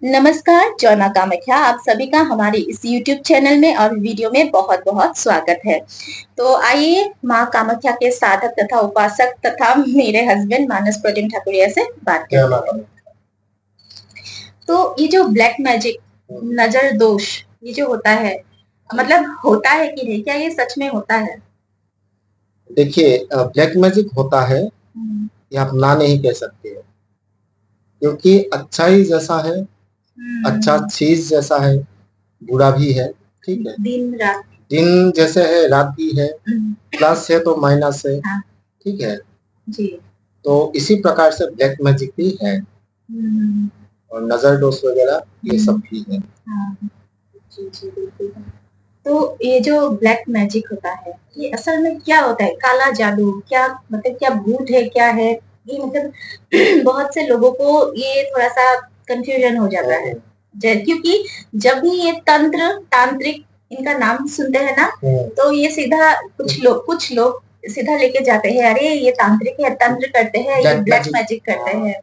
नमस्कार, जॉना कामाख्या आप सभी का हमारे इस यूट्यूब चैनल में और वीडियो में बहुत-बहुत स्वागत है। तो आइए माँ कामाख्या के साधक तथा उपासक तथा मेरे हस्बैंड मानस प्रोटिन ठाकुरिया से बात करते हैं। तो ये जो ब्लैक मैजिक, नजर दोष, ये जो होता है, मतलब होता है कि नहीं? क्या ये सच में होता है? देखिए ब्लैक मैजिक होता है, ये आप ना नहीं कह सकते हैं, क्योंकि अच्छाई जैसा है, अच्छा चीज जैसा है, बुरा भी है, ठीक है। दिन रात दिन जैसे है, रात भी है, प्लस है तो माइनस है, हाँ, ठीक है। जी। तो इसी प्रकार से ब्लैक मैजिक भी है और नजर दोष वगैरह ये सब भी है। हाँ, जी, जी, बिल्कुल। तो ये जो ब्लैक मैजिक होता है, ये असल में क्या होता है? काला जादू क्या मतलब क्या भूत है, क्या है? ये मतलब बहुत से लोगों को ये थोड़ा-सा कन्फ्यूजन हो जाता है। क्योंकि जब भी ये तंत्र, तांत्रिक इनका नाम सुनते हैं ना, तो ये सीधा कुछ लोग सीधा लेके जाते हैं, अरे ये तांत्रिक है, तंत्र करते हैं, ये ब्लैक मैजिक करते हैं।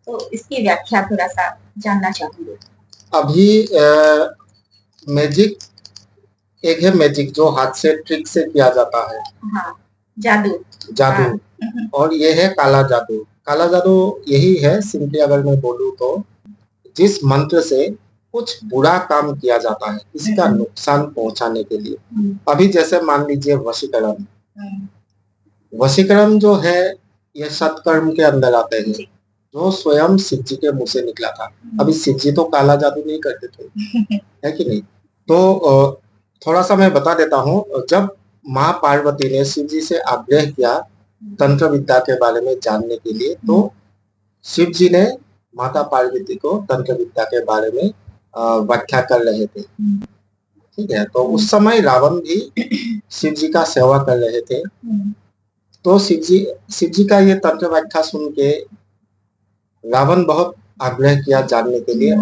तो इसकी व्याख्या थोड़ा-सा जानना चाहूँगी। अभी मैजिक एक है मैजिक जो हाथ से ट्रिक से किया जाता है। हाँ, जादू। जादू हाँ। और ये है काला जादू। काला जादू यही है, सिंपली अगर मैं बोलूं तो जिस मंत्र से कुछ बुरा काम किया जाता है किसी का नुकसान पहुंचाने के लिए। अभी जैसे मान लीजिए वशीकरण, वशीकरण जो है ये सत्कर्म के अंदर आते हैं, जो स्वयं शिव जी के मुंह से निकला था। अभी शिव जी तो काला जादू नहीं करते थे, है कि नहीं? तो थोड़ा सा मैं बता देता हूँ। जब माँ पार्वती ने शिव जी से आग्रह किया तंत्र विद्या के बारे में जानने के लिए, तो शिव जी ने माता पार्वती को तंत्र विद्या के बारे में व्याख्या कर रहे थे, ठीक है। तो उस समय रावण भी शिव जी का सेवा कर रहे थे। तो शिव जी का ये तंत्र व्याख्या सुन के रावण बहुत आग्रह किया जानने के लिए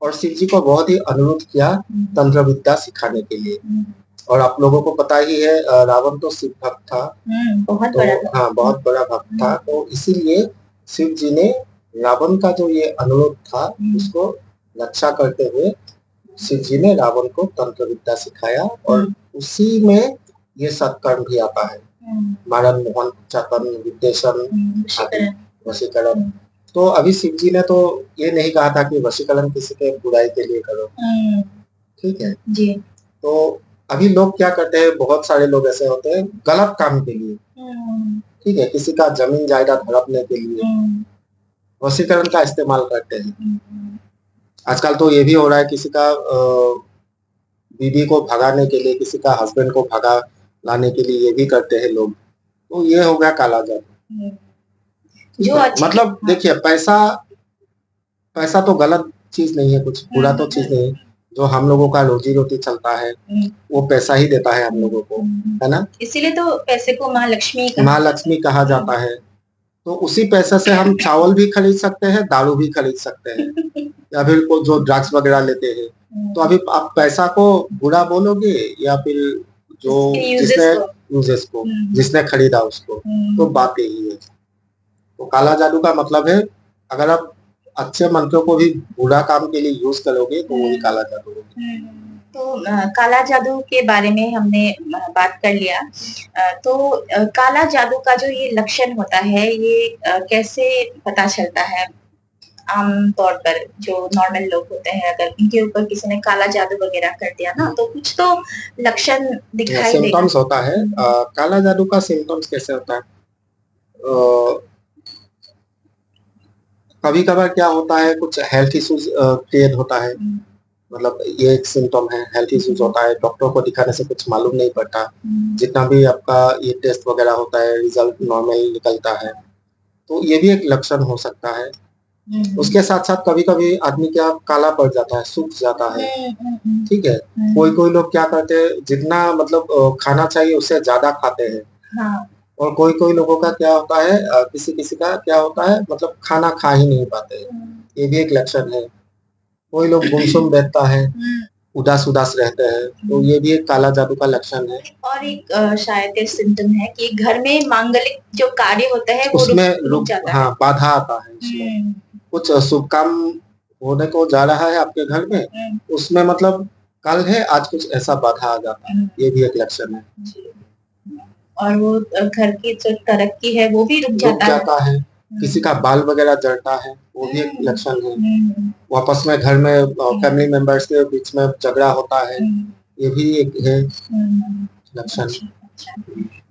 और शिव जी को बहुत ही अनुरोध किया तंत्र विद्या सिखाने के लिए। और आप लोगों को पता ही है रावण तो शिव भक्त था, बहुत तो बड़ा हाँ बहुत बड़ा भक्त था। तो इसीलिए शिव जी ने रावण का जो ये अनुरोध था उसको रक्षा करते हुए शिव जी ने रावण को तंत्र विद्या सिखाया और उसी में ये सत्कर्म भी आता है, मारण मोहन चतन विद्वेषण आदि वशीकरण। तो अभी शिव जी ने तो ये नहीं कहा था कि वशीकरण किसी के बुराई के लिए करो, ठीक है जी। तो अभी लोग क्या करते हैं, बहुत सारे लोग ऐसे होते हैं गलत काम के लिए, ठीक है, किसी का जमीन जायदाद हड़पने के लिए वशीकरण का इस्तेमाल करते हैं। आजकल तो ये भी हो रहा है किसी का बीवी को भगाने के लिए, किसी का हस्बैंड को भगा लाने के लिए ये भी करते हैं लोग। तो ये हो गया काला जादू। जो मतलब देखिए पैसा पैसा तो गलत चीज नहीं है, कुछ बुरा तो चीज नहीं है। जो हम लोगों का रोजी रोटी चलता है वो पैसा ही देता है हम लोगों को, है ना। इसीलिए तो पैसे को माँ लक्ष्मी कहा जाता है। तो उसी पैसे से हम चावल भी खरीद सकते हैं, दारू भी खरीद सकते हैं या फिर को जो ड्रग्स वगैरह लेते हैं। तो अभी आप पैसा को बुरा बोलोगे या फिर जो जिसने यूजेस को जिसने खरीदा उसको, तो बात यही है। तो काला जादू का मतलब है अगर आप अच्छे मंत्रों को भी बुरा काम के लिए यूज करोगे तो वही काला जादू होगा। तो काला जादू के बारे में हमने बात कर लिया। तो काला जादू का जो ये लक्षण होता है ये कैसे पता चलता है? आम तौर पर जो नॉर्मल लोग होते हैं अगर उनके ऊपर किसी ने काला जादू वगैरह कर दिया ना तो कुछ तो लक्षण दिखाई देगा। सिम्टम्स होता है। काला जादू का सिम्टम्स कैसे होता है, कभी कभार क्या होता है कुछ हेल्थ इश्यूज क्रिएट होता है, मतलब ये एक सिम्टम है, हेल्थ इश्यूज होता है, डॉक्टर को दिखाने से कुछ मालूम नहीं पड़ता। जितना भी आपका ये टेस्ट वगैरह होता है रिजल्ट नॉर्मल निकलता है, तो ये भी एक लक्षण हो सकता है। उसके साथ साथ कभी कभी आदमी क्या काला पड़ जाता है, सूख जाता है, ठीक है। कोई कोई लोग क्या करते हैं जितना मतलब खाना चाहिए उससे ज्यादा खाते हैं। हाँ। और कोई कोई लोगों का क्या होता है किसी किसी का क्या होता है मतलब खाना खा ही नहीं पाते हैं, ये भी एक लक्षण है। कोई लोग गुमसुम रहता है, उदास उदास रहते हैं, तो ये भी एक काला जादू का लक्षण है। और एक शायद एक सिम्टम है कि घर में मांगलिक जो कार्य होता है वो उसमें रुक जाता है। हाँ बाधा आता है उसमें, कुछ शुभ काम होने को जा रहा है आपके घर में, उसमें मतलब कल है आज कुछ ऐसा बाधा आ जाता है, ये भी एक लक्षण है। जी। और वो घर की जो तरक्की है वो भी रुक रुक जाता है। जाता है, किसी का बाल वगैरह जलता है, वो भी एक लक्षण है। वो आपस में घर में फैमिली मेंबर्स के बीच में झगड़ा होता है, ये भी एक है लक्षण। अच्छा,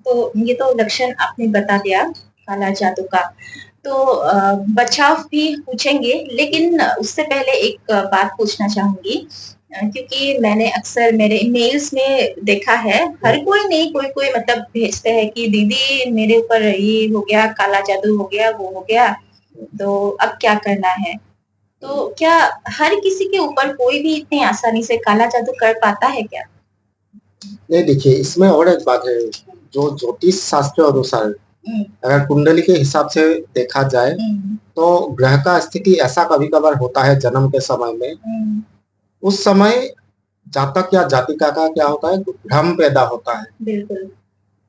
तो ये तो लक्षण आपने बता दिया काला जादू का। तो बचाव भी पूछेंगे, लेकिन उससे पहले एक बात पूछना चाहूंगी, क्योंकि मैंने अक्सर मेरे मेल्स में देखा है, हर कोई नहीं, कोई कोई मतलब भेजते हैं कि दीदी मेरे ऊपर ये हो गया, काला जादू हो गया, वो हो गया, तो अब क्या करना है। तो क्या हर किसी के ऊपर कोई भी इतनी आसानी से काला जादू कर पाता है क्या? नहीं, देखिए इसमें और एक बात है, जो ज्योतिष शास्त्र अनुसार अगर कुंडली के हिसाब से देखा जाए, तो ग्रह का स्थिति ऐसा कभी कभार होता है जन्म के समय में, उस समय जातक या जातिका का क्या होता है, भ्रम पैदा होता है। बिल्कुल।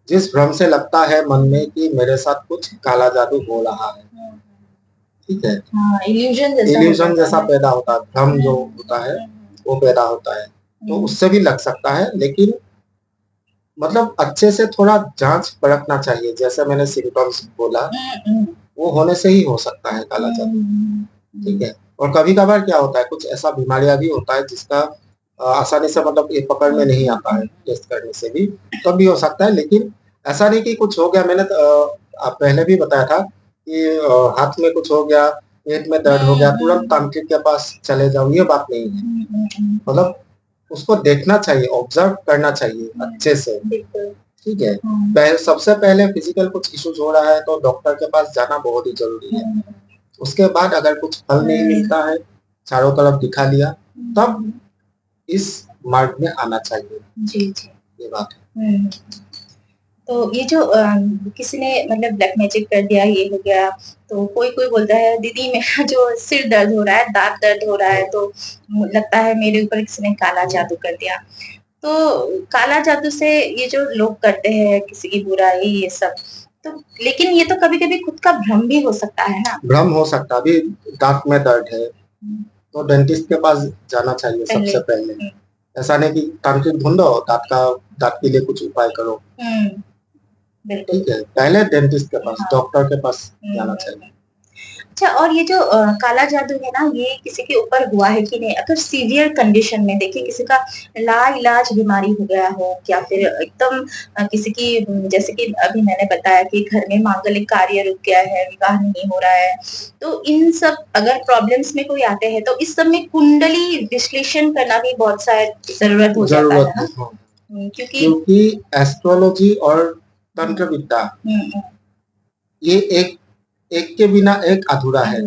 जिस भ्रम से लगता है मन में कि मेरे साथ कुछ काला जादू हो रहा है, ठीक है, इल्यूजन जैसा पैदा होता है, भ्रम जो होता है वो पैदा होता है, तो उससे भी लग सकता है। लेकिन मतलब अच्छे से थोड़ा जांच परखना चाहिए, जैसे मैंने सिम्टम्स बोला, वो होने से ही हो सकता है काला जादू, ठीक है। और कभी कभार क्या होता है, कुछ ऐसा बीमारियां भी होता है जिसका आसानी से मतलब ये पकड़ में नहीं आता है, टेस्ट करने से भी तब भी हो सकता है। लेकिन ऐसा नहीं कि कुछ हो गया, मैंने पहले भी बताया था कि हाथ में कुछ हो गया, पेट में दर्द हो गया, तुरंत तांत्रिक के पास चले जाओ, ये बात नहीं है। मतलब उसको देखना चाहिए, ऑब्जर्व करना चाहिए अच्छे से, ठीक है। सबसे पहले फिजिकल कुछ इश्यूज हो रहा है तो डॉक्टर के पास जाना बहुत ही जरूरी है। उसके बाद अगर कुछ फल नहीं मिलता है, चारों तरफ दिखा लिया, तब इस मार्ग में आना चाहिए। जी जी, ये बात है। तो ये जो किसी ने मतलब ब्लैक मैजिक कर दिया, ये हो गया, तो कोई कोई बोलता है दीदी मेरा जो सिर दर्द हो रहा है, दांत दर्द हो रहा है, तो लगता है मेरे ऊपर किसी ने काला जादू कर दिया। तो काला जादू से ये जो लोग करते हैं किसी की बुराई ये सब, तो लेकिन ये तो कभी-कभी खुद का भ्रम भी हो सकता है ना? भ्रम हो सकता है। अभी दांत में दर्द है, तो डेंटिस्ट के पास जाना चाहिए सबसे पहले। ऐसा नहीं कि तांत्रिक ढूंढो, दांत के लिए कुछ उपाय करो, ठीक है। पहले डेंटिस्ट के पास, डॉक्टर के पास जाना चाहिए। अच्छा, और ये जो काला जादू है ना, ये किसी के ऊपर हुआ है कि नहीं, अगर सीवियर कंडीशन में देखिए किसी का लाइलाज बीमारी हो गया हो, या फिर एकदम किसी की जैसे कि अभी मैंने बताया कि घर में मांगलिक कार्य रुक गया है, विवाह नहीं हो रहा है, तो इन सब अगर प्रॉब्लम्स में कोई आते हैं, तो इस सब में कुंडली विश्लेषण करना भी बहुत शायद जरूरत हो जाता है ना? हाँ। क्योंकि एस्ट्रोलॉजी और तंत्र विद्या ये एक के बिना एक अधूरा है।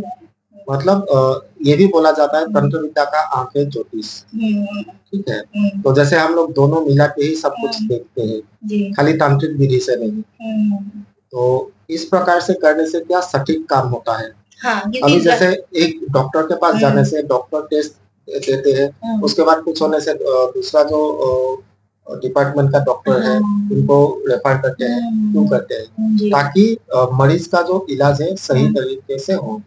मतलब ये भी बोला जाता है तंत्र विद्या का आंखें ज्योतिष, ठीक है। तो जैसे हम लोग दोनों मिला के ही सब कुछ देखते हैं, खाली तांत्रिक विधि से नहीं। तो इस प्रकार से करने से क्या सटीक काम होता है। अभी जैसे एक डॉक्टर के पास जाने से डॉक्टर टेस्ट देते हैं, उसके बाद कुछ होने से दूसरा जो डिपार्टमेंट का डॉक्टर है उनको रेफर करते हैं। क्यों करते हैं? ताकि मरीज का जो इलाज है सही तरीके से हो,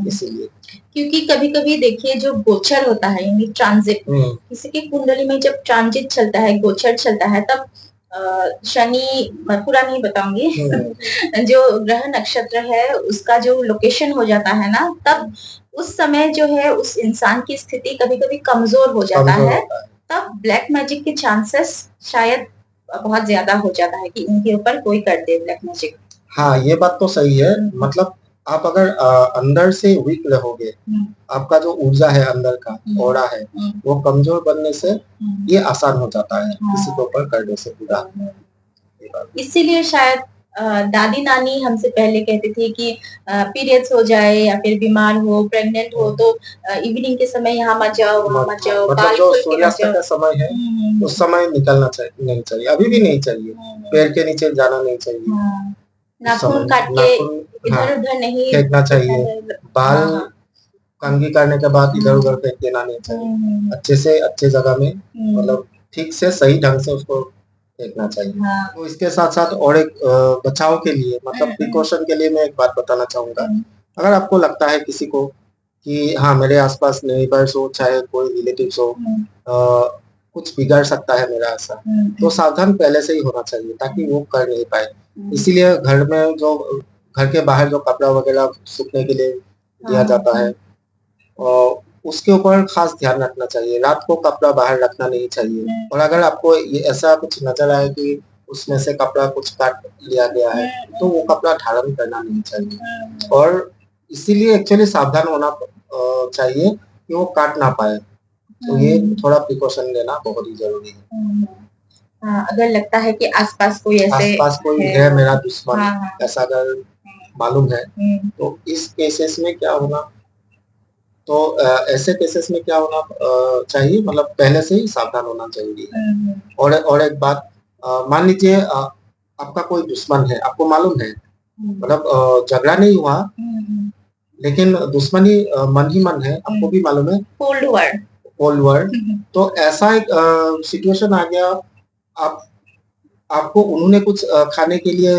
इसीलिए। क्योंकि कभी-कभी देखिए जो गोचर होता है यानी ट्रांजिट, किसी की कुंडली में जब ट्रांजिट चलता है, गोचर चलता है, तब शनि, मैं पूरा नहीं बताऊंगी जो ग्रह नक्षत्र है उसका जो लोकेशन हो जाता है ना, तब उस समय जो है उस इंसान की स्थिति कभी-कभी कमजोर हो जाता है, तब ब्लैक मैजिक के चांसेस शायद बहुत ज्यादा हो जाता है कि इनके ऊपर कोई कर दे ब्लैक मैजिक। हाँ, ये बात तो सही है। मतलब आप अगर अंदर से वीक रहोगे, आपका जो ऊर्जा है अंदर का ऑरा है, वो कमजोर बनने से ये आसान हो जाता है किसी के ऊपर करने से पूरा। इसीलिए शायद दादी नानी हमसे पहले कहती थी कि पीरियड्स हो जाए या फिर बीमार हो, प्रेग्नेंट हो, तो इवनिंग के समय यहाँ मत जाओ, वहाँ मत जाओ, मतलब जो सूर्यास्त का समय है उस समय निकलना नहीं चाहिए, अभी भी नहीं चाहिए, पैर के नीचे जाना नहीं चाहिए, नाखून काट के इधर-उधर नहीं फेंकना चाहिए, बाल कंघी करने के बाद इधर-उधर फेंक देना नहीं चाहिए, अच्छे से अच्छे जगह में मतलब ठीक से सही ढंग से उसको फेंकना चाहिए। तो इसके साथ-साथ और एक बचाव के लिए मतलब प्रिकॉशन के लिए मैं एक बात बताना चाहूँगा। अगर आपको लगता है किसी को कि हाँ, मेरे आस-पास नेबर्स हो, चाहे कोई रिलेटिव्स हो, कुछ बिगड़ सकता है मेरा ऐसा। तो सावधान पहले से ही होना चाहिए ताकि वो कर नहीं पाए। इसीलिए घर में जो घर के बाहर जो कपड़ा वगैरह सूखने के लिए दिया जाता है, उसके ऊपर खास ध्यान रखना चाहिए। रात को कपड़ा बाहर रखना नहीं चाहिए और अगर आपको ये ऐसा कुछ नज़र आए कि उसमें से कपड़ा कुछ काट लिया गया है, तो वो कपड़ा धारण करना नहीं चाहिए और इसीलिए एक्चुअली सावधान होना चाहिए कि वो काट ना पाए। तो ये थोड़ा प्रिकॉशन लेना बहुत ही ज़रूरी है। हाँ, अगर लगता है कि आस-पास कोई ऐसे आस-पास कोई है है मेरा दुश्मन, हाँ, हाँ। ऐसा अगर मालूम है, तो इस केसेस में क्या होना तो ऐसे केसेस में क्या होना चाहिए मतलब पहले से ही सावधान होना ज़रूरी है। और एक बात मान लीजिए आपका कोई दुश्मन है, आपको मालूम है मतलब झगड़ा नहीं हुआ, लेकिन दुश्मनी मन ही मन है, आपको भी मालूम है। Cold war. Cold war. तो ऐसा एक सिचुएशन आ गया, आप आपको उन्होंने कुछ खाने के लिए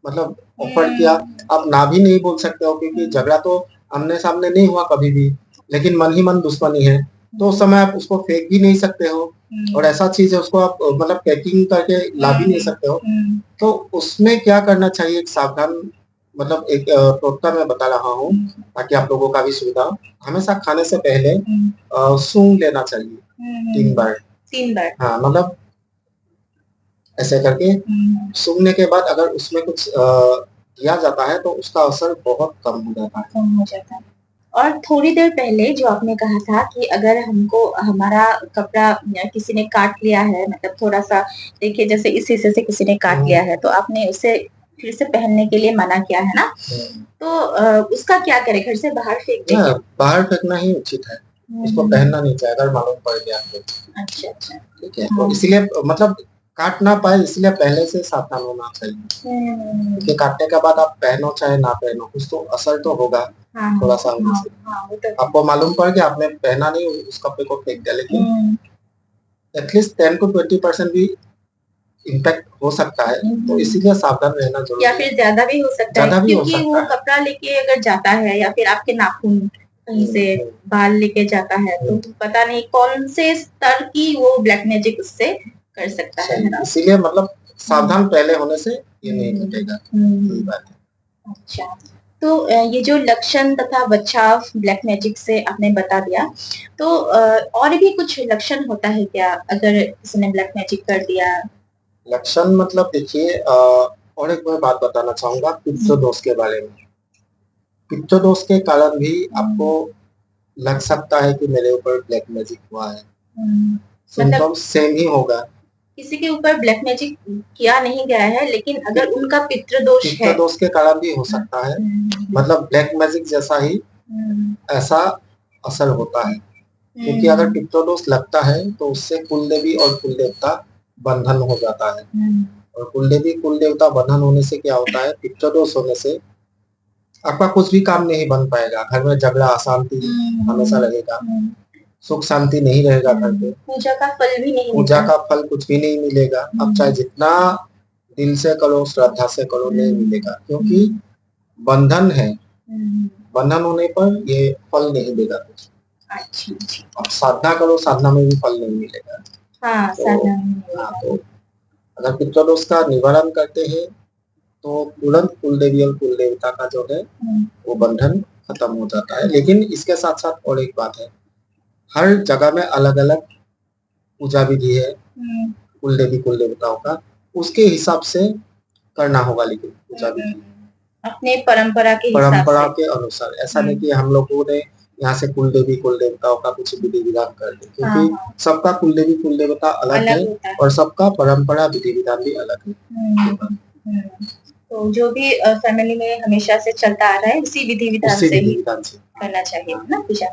मतलब ऑफर किया, आप ना भी नहीं बोल सकते हो क्योंकि झगड़ा तो आमने-सामने नहीं हुआ कभी भी, लेकिन मन ही मन दुश्मनी है, तो उस समय आप उसको फेंक भी नहीं सकते हो और ऐसा चीज़ है उसको आप मतलब पैकिंग करके ला भी नहीं सकते हो। तो उसमें क्या करना चाहिए एक सावधान मतलब एक टोटका मैं बता रहा हूँ ताकि आप लोगों का भी सुविधा हो। हमेशा खाने से पहले सूंघ लेना चाहिए 3 बार। 3 बार? हाँ, मतलब ऐसे करके सूंघने के बाद अगर उसमें कुछ दिया जाता है तो उसका असर बहुत कम हो जाता है। कम हो जाता है। और थोड़ी देर पहले जो आपने कहा था कि अगर हमको हमारा कपड़ा किसी ने काट लिया है मतलब थोड़ा-सा देखिए जैसे इस हिस्से से किसी ने काट लिया है तो आपने उसे फिर से पहनने के लिए मना किया है ना? तो उसका क्या करें? घर से बाहर फेंक दें क्या? बाहर फेंकना ही उचित है। उसको पहनना नहीं चाहिए अगर मालूम पड़ गया तो। अच्छा, अच्छा। ठीक है, तो इसीलिए मतलब काट ना पाए इसलिए पहले से सावधान होना चाहिए। क्योंकि काटने के बाद आप पहनो चाहे ना पहनो, कुछ तो असर तो होगा थोड़ा-सा होने से। वो तो आपको मालूम पड़ गया आपने पहना नहीं उस कपड़े को फेंक दिया लेकिन एटलीस्ट 10 to 20% भी इम्पैक्ट हो सकता है, तो इसीलिए सावधान रहना ज़रूरी है। या फिर ज़्यादा भी हो सकता है क्योंकि वो कपड़ा लेके अगर जाता है या फिर आपके नाखून कहीं से बाल लेके जाता है तो पता नहीं कौन से स्तर की वो ब्लैक मैजिक उससे कर सकता है ना? इसीलिए मतलब सावधान पहले होने से ये नहीं घटेगा। यही बात है। अच्छा, तो ये जो लक्षण तथा बचाव ब्लैक मैजिक से आपने बता दिया, तो और भी कुछ लक्षण होता है क्या अगर किसी ने ब्लैक मैजिक कर दिया? लक्षण मतलब देखिए और एक मैं बात बताना चाहूँगा पितृदोष के बारे में। पितृदोष के कारण भी आपको लग सकता है कि मेरे ऊपर ब्लैक मैजिक हुआ है। सिम्पटम्स सेम ही होगा। किसी के ऊपर ब्लैक मैजिक किया नहीं गया है लेकिन अगर उनका पितृदोष है पितृदोष के कारण भी हो सकता है। मतलब ब्लैक मैजिक जैसा ही ऐसा असर होता है। क्योंकि अगर पितृदोष लगता है तो उससे कुलदेवी और कुलदेवता बंधन हो जाता है और कुलदेवी कुलदेवता बंधन होने से क्या होता है पितृदोष होने से आपका कुछ भी काम नहीं बन पाएगा। घर में झगड़ा अशांति हमेशा रहेगा। सुख शांति नहीं रहेगा घर पे। पूजा का फल भी नहीं पूजा का फल कुछ भी नहीं मिलेगा। अब चाहे जितना दिल से करो श्रद्धा से करो नहीं मिलेगा क्योंकि बंधन है। बंधन होने पर ये फल नहीं देगा कुछ। अच्छा, अब साधना करो साधना में भी फल नहीं मिलेगा। हाँ, तो, साधना में हाँ, तो अगर पितृदोष का निवारण करते हैं तो तुरंत कुलदेवी और कुलदेवता का जो है वो बंधन खत्म हो जाता है। लेकिन इसके साथ-साथ और एक बात है, हर जगह में अलग-अलग पूजा विधि है कुलदेवी कुलदेवताओं का, उसके हिसाब से करना होगा लेकिन पूजा विधि। अपने परंपरा के अनुसार ऐसा नहीं कि हम लोगों ने यहाँ से कुलदेवी कुलदेवताओं का कुछ विधि विधान कर दे क्योंकि सबका कुलदेवी कुलदेवता अलग है और सबका परंपरा विधि विधान भी अलग है। तो जो भी फैमिली में हमेशा से चलता आ रहा है उसी विधि विधान से ही करना चाहिए ना पूजा।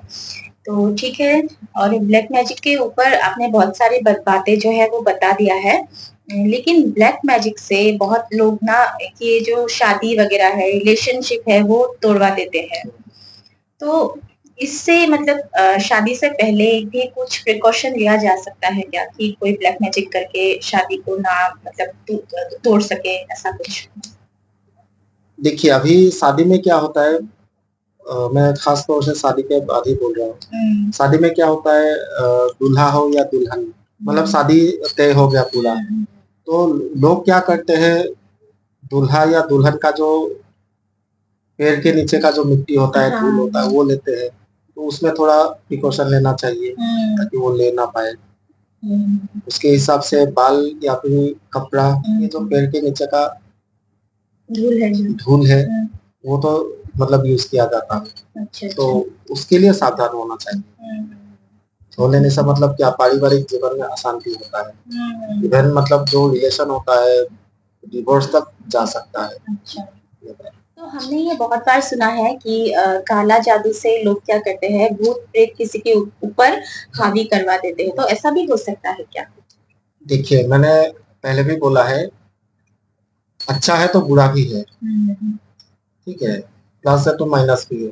तो ठीक है और ब्लैक मैजिक के ऊपर आपने बहुत सारी बातें जो है वो बता दिया है। लेकिन ब्लैक मैजिक से बहुत लोग ना ये जो शादी वगैरह है रिलेशनशिप है वो तोड़वा देते हैं। तो इससे मतलब शादी से पहले भी कुछ प्रिकॉशन लिया जा सकता है क्या कि कोई ब्लैक मैजिक करके शादी को ना मतलब तोड़ सके ऐसा कुछ? देखिए अभी शादी में क्या होता है मैं खास तौर से शादी के बाद ही बोल रहा हूँ। शादी में क्या होता है, दूल्हा हो या दुल्हन, मतलब शादी तय हो गया पूरा, तो लोग क्या करते हैं, दूल्हा या दुल्हन का जो पैर के नीचे का जो मिट्टी होता है, धूल होता है, वो लेते हैं। तो उसमें थोड़ा प्रिकॉशन लेना चाहिए ताकि वो ले ना पाए। उसके हिसाब से बाल या फिर कपड़ा, ये जो पैर के नीचे का धूल है, वो तो मतलब यूज किया जाता है। तो उसके लिए सावधान होना चाहिए। धो लेने से मतलब क्या, पारिवारिक जीवन में अशांति होता है, इवन मतलब जो रिलेशन होता है डिवोर्स तक जा सकता है। तो हमने ये बहुत बार सुना है कि काला जादू से लोग क्या करते हैं, भूत प्रेत किसी के ऊपर हावी करवा देते हैं, तो ऐसा भी हो सकता है क्या? देखिए, मैंने पहले भी बोला है, अच्छा है तो बुरा भी है, ठीक है, प्लस है तो माइनस भी है।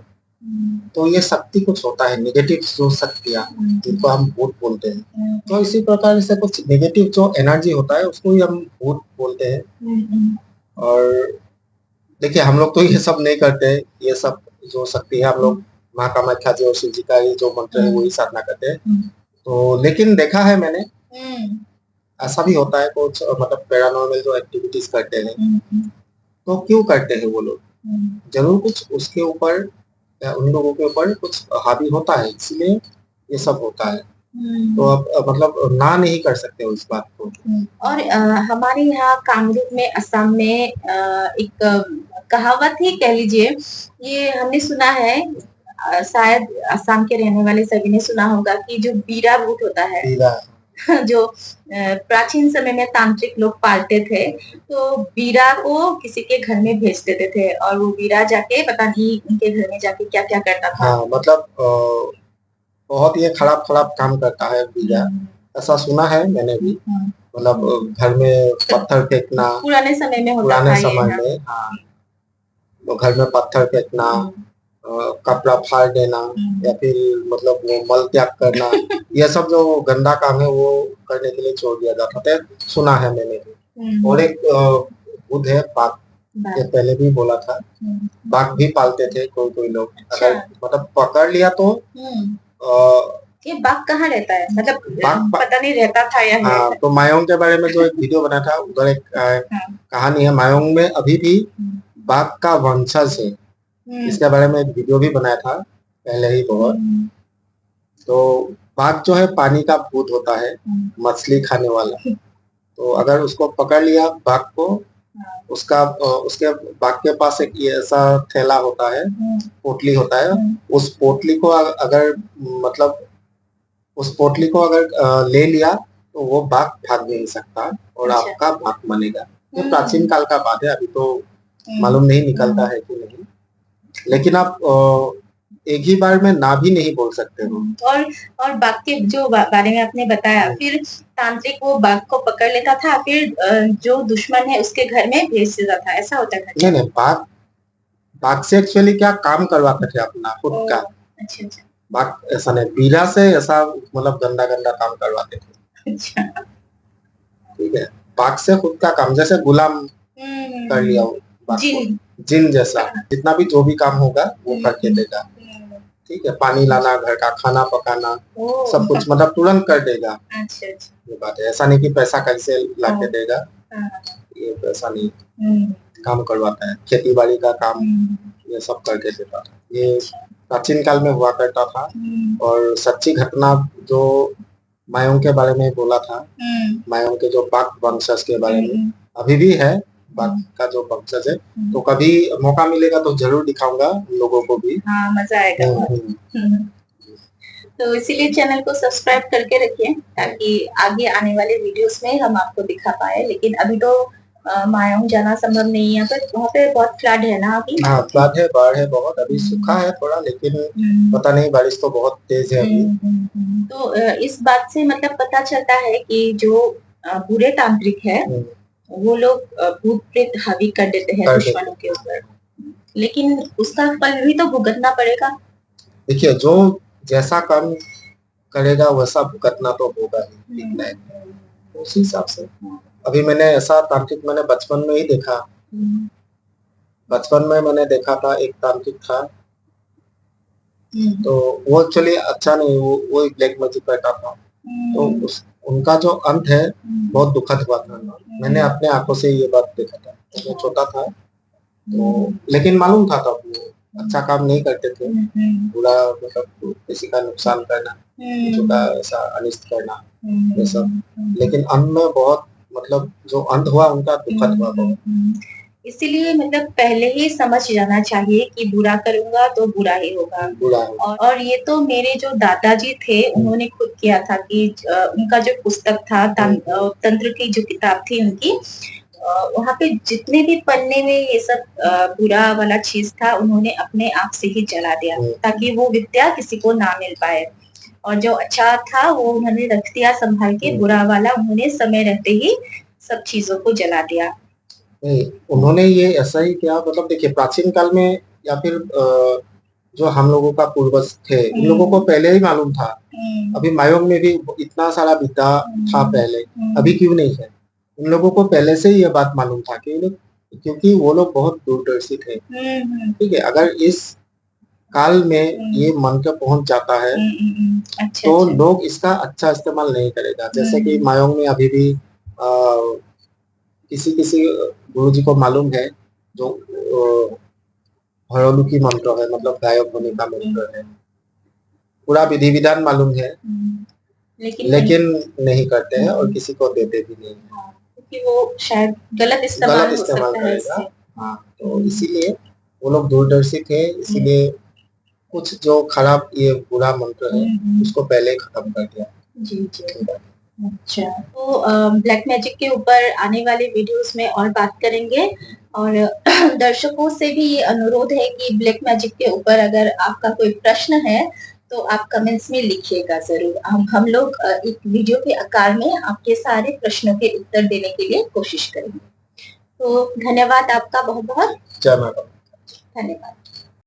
तो ये शक्ति कुछ होता है, नेगेटिव जो शक्तियाँ, जिनको हम भूत बोलते हैं। तो इसी प्रकार से कुछ नेगेटिव जो एनर्जी होता है उसको ही हम भूत बोलते हैं। और देखिए, हम लोग तो ये सब नहीं करते, ये सब जो शक्ति है हम लोग माँ कामाख्या जी और शिव जी का ही जो मंत्र है वही साधना करते हैं। तो लेकिन देखा है मैंने, ऐसा भी होता है कुछ मतलब पैरानॉर्मल जो एक्टिविटीज करते हैं, तो क्यों करते हैं वो लोग, जरूर कुछ उसके ऊपर या उन लोगों के ऊपर कुछ हावी होता है, इसलिए ये सब होता है। तो अब मतलब ना नहीं कर सकते उस बात को। और हमारे यहाँ कामरूप में, असम में एक कहावत ही कह लीजिए, ये हमने सुना है, शायद असम के रहने वाले सभी ने सुना होगा कि जो बीरा भूत होता है, जो प्राचीन समय में तांत्रिक लोग पालते थे, तो बीरा को किसी के घर में भेज देते थे और वो बीरा जाके पता नहीं उनके घर में जाके क्या क्या करता था। हाँ, मतलब बहुत ही खराब खराब काम करता है बीरा, ऐसा सुना है मैंने भी। मतलब घर में पत्थर फेंकना, पुराने समय में होता पुराने था ये, समय में, हाँ, तो घर में पत्थर फेंकना, कपड़ा फाड़ देना, या फिर मतलब वो मल त्याग करना, ये सब जो गंदा काम है वो करने के लिए छोड़ दिया जाता था, सुना है मैंने भी। और एक बुद्ध है बाघ, ये पहले भी बोला था, बाघ भी पालते थे कोई कोई लोग। अगर मतलब पकड़ लिया तो ये बाघ कहाँ रहता है, मतलब पता नहीं रहता था या हाँ, तो मायोंग के बारे में जो एक वीडियो बना था, उधर एक कहानी है, मायोंग में अभी भी बाघ का वंशज है, इसके बारे में एक वीडियो भी बनाया था पहले ही बहुत। तो बाघ जो है पानी का भूत होता है, मछली खाने वाला। तो अगर उसको पकड़ लिया बाघ को, उसका उसके बाघ के पास एक ये ऐसा थैला होता है, पोटली होता है, उस पोटली को अगर मतलब उस पोटली को अगर ले लिया तो वो बाघ भाग नहीं सकता और आपका बाघ बनेगा। ये प्राचीन काल का बात है, अभी तो मालूम नहीं निकलता है कि नहीं, लेकिन आप एक ही बार में ना भी नहीं बोल सकते हो। और बाघ के जो बारे में आपने बताया, फिर तांत्रिक वो बाघ को पकड़ लेता था, फिर जो दुश्मन है उसके घर में भेज देता था, ऐसा होता था? नहीं नहीं, बाघ बाघ से एक्चुअली क्या काम करवाते थे अपना खुद का। अच्छा अच्छा, बाघ ऐसा नहीं, बीरा से ऐसा मतलब गंदा गंदा काम करवाते थे। अच्छा, ठीक है, बाघ से खुद का काम, जैसे गुलाम कर लिया बाघ को, जिन जैसा, जितना भी जो भी काम होगा वो करके देगा। ठीक है, पानी लाना, घर का खाना पकाना, सब कुछ मतलब तुरंत कर देगा। अच्छा अच्छा, ये बात है, ऐसा नहीं कि पैसा कैसे ला के देगा, ये पैसा नहीं, काम करवाता है, खेती बाड़ी का काम ये सब करके देता था। ये प्राचीन काल में हुआ करता था, और सच्ची घटना जो मायोंग के बारे में बोला था, मायोंग के जो बाघ वंशज के बारे में अभी भी है, बाघ का जो वंशज है, तो कभी मौका मिलेगा तो जरूर दिखाऊंगा लोगों को भी। हाँ, मजा आएगा। तो इसीलिए चैनल को सब्सक्राइब करके रखिए ताकि आगे आने वाले वीडियोस में हम आपको दिखा पाए। लेकिन अभी तो मायोंग जाना संभव नहीं है, पर वहाँ पे बहुत फ्लड है ना अभी? हाँ, फ्लड है, बाढ़ है बहुत, अभी सूखा है थोड़ा, लेकिन पता नहीं, बारिश तो बहुत तेज है अभी। तो इस बात से मतलब पता चलता है कि जो बुरे तांत्रिक है वो लोग भूत प्रेत हावी कर देते हैं दुश्मनों के ऊपर, लेकिन उसका फल भी तो भुगतना पड़ेगा। देखिए, जो जैसा काम करेगा वैसा भुगतना तो होगा ही, उसी हिसाब से। अभी मैंने ऐसा तांत्रिक मैंने बचपन में ही देखा, बचपन में मैंने देखा था, एक तांत्रिक था, तो वो एक्चुअली अच्छा नहीं, वो एक ब्लैक मैजिक करता था। तो उस उनका जो अंत है बहुत दुखद हुआ था। मैंने अपने आंखों से ये बात देखा था, मैं छोटा था। तो लेकिन मालूम था तब वो अच्छा काम नहीं करते थे, बुरा मतलब किसी का नुकसान करना, किसी का ऐसा अनिष्ट करना, ये सब। लेकिन अंत में बहुत मतलब जो अंत हुआ उनका दुखद हुआ बहुत। इसीलिए मतलब पहले ही समझ जाना चाहिए कि बुरा करूंगा तो बुरा ही होगा। बुरा और ये तो मेरे जो दादाजी थे उन्होंने खुद किया था कि उनका जो पुस्तक था तंत्र की जो किताब थी उनकी, वहाँ पे जितने भी पन्ने में ये सब बुरा वाला चीज था उन्होंने अपने आप से ही जला दिया ताकि वो विद्या किसी को ना मिल पाए। और जो अच्छा था वो उन्होंने रख दिया संभाल के, बुरा वाला उन्होंने समय रहते ही सब चीजों को जला दिया। नहीं, उन्होंने ये ऐसा ही किया। मतलब देखिए प्राचीन काल में या फिर जो हम लोगों का पूर्वज थे उन लोगों को पहले ही मालूम था। अभी मायोंग में भी इतना सारा विद्या था पहले, अभी क्यों नहीं है? उन लोगों को पहले से ही ये बात मालूम था कि क्योंकि वो लोग बहुत दूरदर्शी थे। ठीक है, अगर इस काल में ये मन के पहुंच जाता है तो लोग इसका अच्छा इस्तेमाल नहीं करेगा। जैसे कि मायोंग में अभी भी किसी किसी गुरु जी को मालूम है जो हरोलुकी मंत्र है, मतलब गायब होने का मंत्र है, पूरा विधि विधान मालूम है, लेकिन नहीं करते हैं और किसी को देते भी नहीं है, क्योंकि वो शायद गलत इस्तेमाल हो सकता है करेगा। हाँ, तो इसीलिए वो लोग दूरदर्शी थे, इसीलिए कुछ जो खराब ये बुरा मंत्र है उसको पहले खत्म कर दिया। जी जी। अच्छा, तो ब्लैक मैजिक के ऊपर आने वाले वीडियोस में और बात करेंगे। और दर्शकों से भी ये अनुरोध है कि ब्लैक मैजिक के ऊपर अगर आपका कोई प्रश्न है तो आप कमेंट्स में लिखिएगा जरूर। हम लोग एक वीडियो के आकार में आपके सारे प्रश्नों के उत्तर देने के लिए कोशिश करेंगे। तो धन्यवाद आपका बहुत बहुत। जय माता। धन्यवाद।